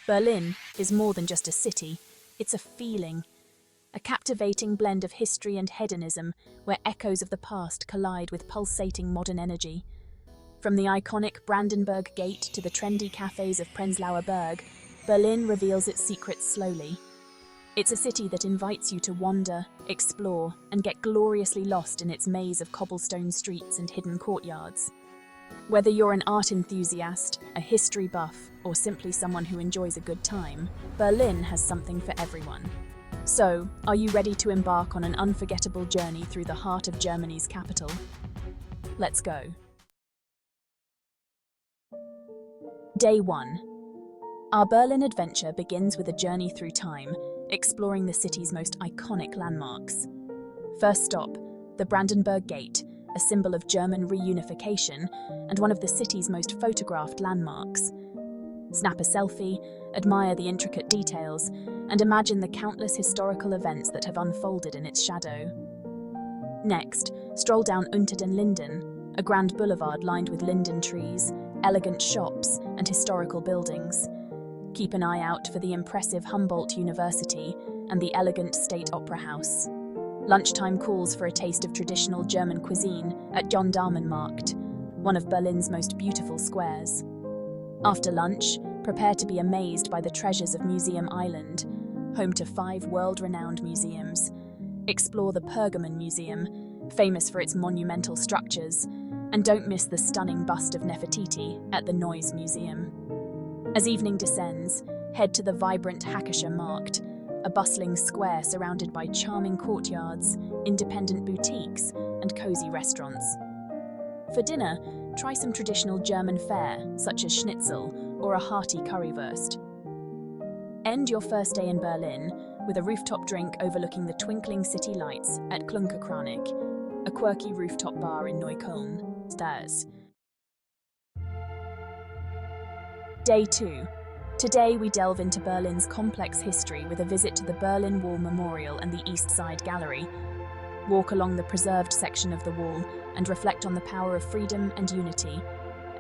Berlin is more than just a city, it's a feeling. A captivating blend of history and hedonism where echoes of the past collide with pulsating modern energy. From the iconic Brandenburg Gate to the trendy cafes of Prenzlauer Berg, Berlin reveals its secrets slowly. It's a city that invites you to wander, explore, and get gloriously lost in its maze of cobblestone streets and hidden courtyards. Whether you're an art enthusiast, a history buff, or simply someone who enjoys a good time, Berlin has something for everyone. So, are you ready to embark on an unforgettable journey through the heart of Germany's capital? Let's go. Day 1. Our Berlin adventure begins with a journey through time, exploring the city's most iconic landmarks. First stop, the Brandenburg Gate, a symbol of German reunification and one of the city's most photographed landmarks. Snap a selfie, admire the intricate details, and imagine the countless historical events that have unfolded in its shadow. Next, stroll down Unter den Linden, a grand boulevard lined with linden trees, elegant shops, and historical buildings. Keep an eye out for the impressive Humboldt University and the elegant State Opera House. Lunchtime calls for a taste of traditional German cuisine at Gendarmenmarkt, one of Berlin's most beautiful squares. After lunch, prepare to be amazed by the treasures of Museum Island, home to 5 world-renowned museums. Explore the Pergamon Museum, famous for its monumental structures, and don't miss the stunning bust of Nefertiti at the Neues Museum. As evening descends, head to the vibrant Hackescher Markt, a bustling square surrounded by charming courtyards, independent boutiques, and cozy restaurants. For dinner, try some traditional German fare, such as schnitzel or a hearty currywurst. End your first day in Berlin with a rooftop drink overlooking the twinkling city lights at Klunkerkranig, a quirky rooftop bar in Neukölln, Stairs. Day 2. Today we delve into Berlin's complex history with a visit to the Berlin Wall Memorial and the East Side Gallery. Walk along the preserved section of the wall and reflect on the power of freedom and unity.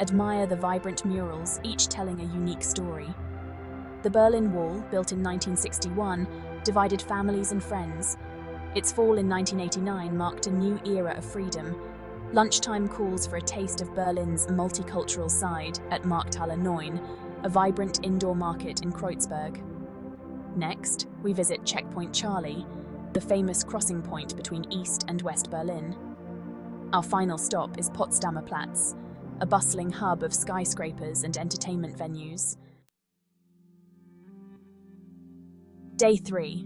Admire the vibrant murals, each telling a unique story. The Berlin Wall, built in 1961, divided families and friends. Its fall in 1989 marked a new era of freedom. Lunchtime calls for a taste of Berlin's multicultural side at Markthalle Neun, a vibrant indoor market in Kreuzberg. Next, we visit Checkpoint Charlie, the famous crossing point between East and West Berlin. Our final stop is Potsdamer Platz, a bustling hub of skyscrapers and entertainment venues. Day 3.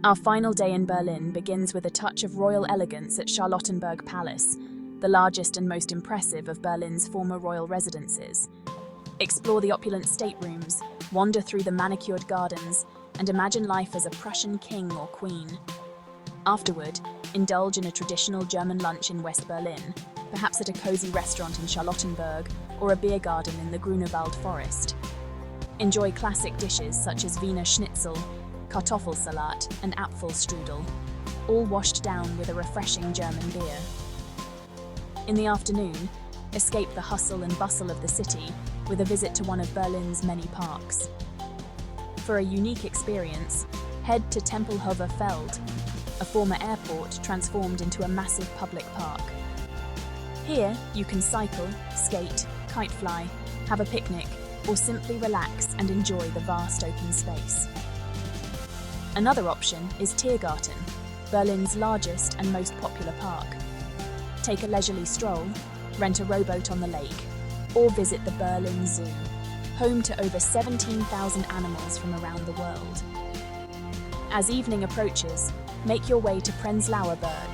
Our final day in Berlin begins with a touch of royal elegance at Charlottenburg Palace, the largest and most impressive of Berlin's former royal residences. Explore the opulent staterooms, wander through the manicured gardens, and imagine life as a Prussian king or queen. Afterward, indulge in a traditional German lunch in West Berlin, perhaps at a cozy restaurant in Charlottenburg or a beer garden in the Grunewald forest. Enjoy classic dishes such as Wiener Schnitzel, Kartoffelsalat, and Apfelstrudel, all washed down with a refreshing German beer. In the afternoon, escape the hustle and bustle of the city with a visit to one of Berlin's many parks. For a unique experience, head to Tempelhofer Feld, a former airport transformed into a massive public park. Here, you can cycle, skate, kite fly, have a picnic, or simply relax and enjoy the vast open space. Another option is Tiergarten, Berlin's largest and most popular park. Take a leisurely stroll, rent a rowboat on the lake, or visit the Berlin Zoo, home to over 17,000 animals from around the world. As evening approaches, make your way to Prenzlauer Berg,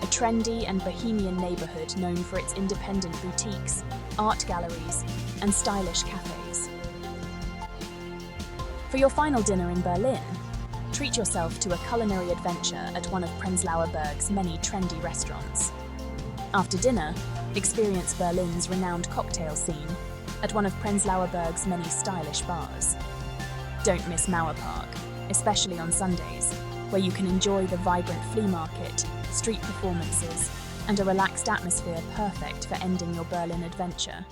a trendy and bohemian neighborhood known for its independent boutiques, art galleries, and stylish cafes. For your final dinner in Berlin, treat yourself to a culinary adventure at one of Prenzlauer Berg's many trendy restaurants. After dinner, experience Berlin's renowned cocktail scene at one of Prenzlauer Berg's many stylish bars. Don't miss Mauerpark, especially on Sundays, where you can enjoy the vibrant flea market, street performances, and a relaxed atmosphere perfect for ending your Berlin adventure.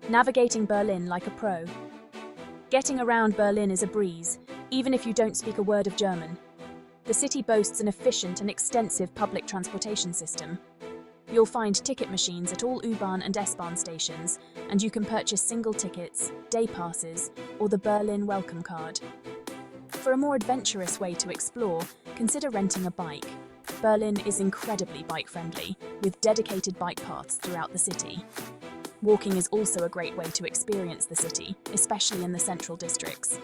navigating Berlin like a pro. Getting around Berlin is a breeze, even if you don't speak a word of German. The city boasts an efficient and extensive public transportation system. You'll find ticket machines at all U-Bahn and S-Bahn stations, and you can purchase single tickets, day passes, or the Berlin Welcome Card. For a more adventurous way to explore, consider renting a bike. Berlin is incredibly bike-friendly, with dedicated bike paths throughout the city. Walking is also a great way to experience the city, especially in the central districts.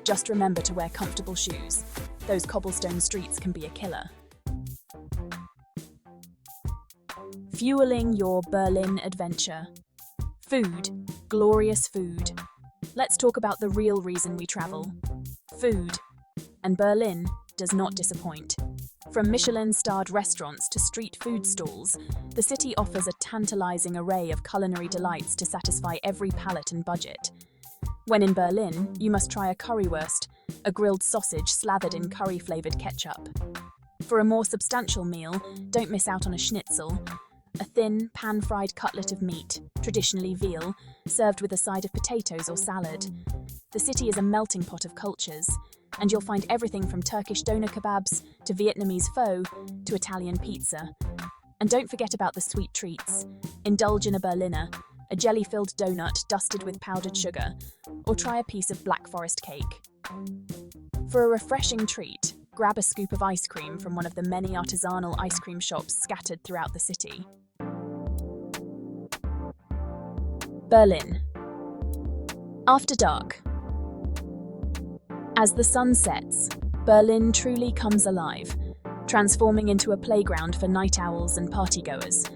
Just remember to wear comfortable shoes. Those cobblestone streets can be a killer. Fueling your Berlin adventure. Food. Glorious food. Let's talk about the real reason we travel. Food. And Berlin does not disappoint. From Michelin-starred restaurants to street food stalls, the city offers a tantalizing array of culinary delights to satisfy every palate and budget. When in Berlin, you must try a currywurst, a grilled sausage slathered in curry-flavored ketchup. For a more substantial meal, don't miss out on a schnitzel, a thin, pan-fried cutlet of meat, traditionally veal, served with a side of potatoes or salad. The city is a melting pot of cultures, and you'll find everything from Turkish doner kebabs to Vietnamese pho to Italian pizza. And don't forget about the sweet treats. Indulge in a Berliner, a jelly-filled donut dusted with powdered sugar, or try a piece of Black Forest cake. For a refreshing treat, grab a scoop of ice cream from one of the many artisanal ice cream shops scattered throughout the city. Berlin. After dark. As the sun sets, Berlin truly comes alive, transforming into a playground for night owls and partygoers.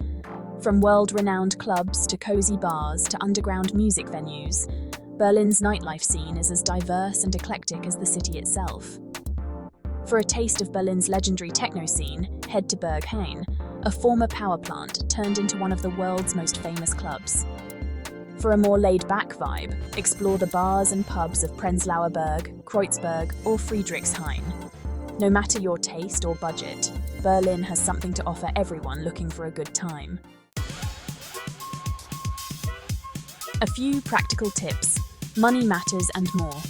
From world-renowned clubs to cozy bars to underground music venues, Berlin's nightlife scene is as diverse and eclectic as the city itself. For a taste of Berlin's legendary techno scene, head to Berghain, a former power plant turned into one of the world's most famous clubs. For a more laid-back vibe, explore the bars and pubs of Prenzlauer Berg, Kreuzberg, or Friedrichshain. No matter your taste or budget, Berlin has something to offer everyone looking for a good time. A few practical tips, money matters and more.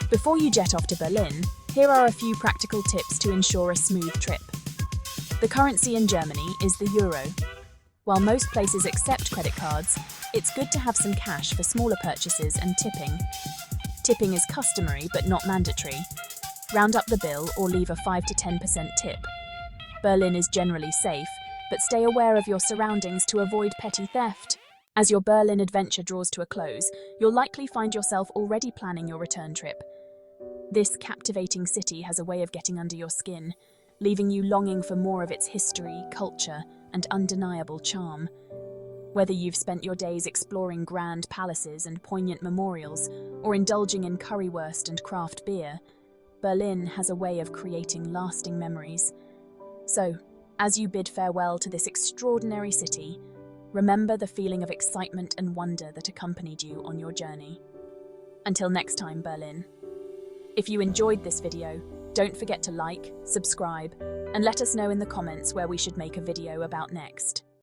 Before you jet off to Berlin, here are a few practical tips to ensure a smooth trip. The currency in Germany is the euro. While most places accept credit cards, it's good to have some cash for smaller purchases and tipping. Tipping is customary but not mandatory. Round up the bill or leave a 5 to 10% tip. Berlin is generally safe, but stay aware of your surroundings to avoid petty theft. As your Berlin adventure draws to a close, you'll likely find yourself already planning your return trip. This captivating city has a way of getting under your skin, leaving you longing for more of its history, culture, and undeniable charm. Whether you've spent your days exploring grand palaces and poignant memorials, or indulging in currywurst and craft beer, Berlin has a way of creating lasting memories. So, as you bid farewell to this extraordinary city, remember the feeling of excitement and wonder that accompanied you on your journey. Until next time, Berlin. If you enjoyed this video, don't forget to like, subscribe, and let us know in the comments where we should make a video about next.